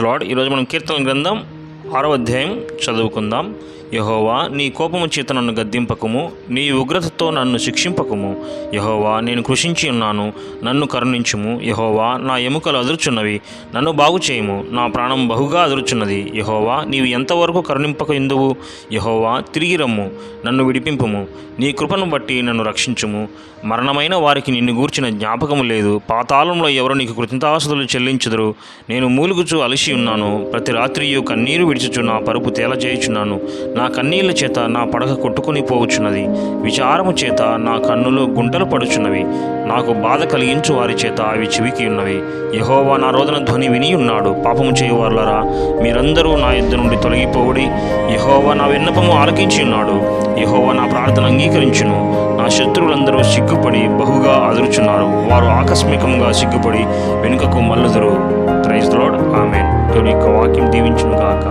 Lord, ఈరోజు మనం కీర్తన గ్రంథం 6వ అధ్యాయం చదువుకుందాం. యెహోవా, నీ కోపము చేత నన్ను గద్దింపకము, నీ ఉగ్రతతో నన్ను శిక్షింపకము. యెహోవా, నేను కృషించి ఉన్నాను, నన్ను కరుణించుము. యెహోవా, నా ఎముకలు అదురుచున్నవి, నన్ను బాగు చేయుము. నా ప్రాణం బహుగా అదురుచున్నది. యెహోవా, నీవు ఎంతవరకు కరుణింపక ఎందువు? యెహోవా, తిరిగి రమ్ము, నన్ను విడిపింపుము. నీ కృపను బట్టి నన్ను రక్షించుము. మరణమైన వారికి నిన్ను గూర్చిన జ్ఞాపకము లేదు. పాతాళంలో ఎవరు నీకు కృతజ్ఞతాస్తుతులు చెల్లించుదురు? నేను మూలుగుచు అలసి ఉన్నాను. ప్రతి రాత్రియు కన్నీరు విడిచుచు నా పరుపు తేలజేయుచున్నాను. నా కన్నీళ్ల చేత నా పడక కొట్టుకుని పోవచ్చున్నది. విచారము చేత నా కన్నులు గుంటలు పడుచున్నవి. నాకు బాధ కలిగించు వారి చేత అవి చివికి ఉన్నవి. యెహోవా నా రోదన ధ్వని విని ఉన్నాడు. పాపము చేయువారులారా, మీరందరూ నా యుద్ధ నుండి తొలగిపోవుడి. యెహోవా నా విన్నపము ఆలకించి ఉన్నాడు. యెహోవా నా ప్రార్థన అంగీకరించును. నా శత్రువులందరూ సిగ్గుపడి బహుగా అదురుచున్నారు. వారు ఆకస్మికంగా సిగ్గుపడి వెనుకకు మల్లుదురు. Praise the Lord. ఆమేన్. దేవుని యొక్క వాక్యం దీవించును గాక.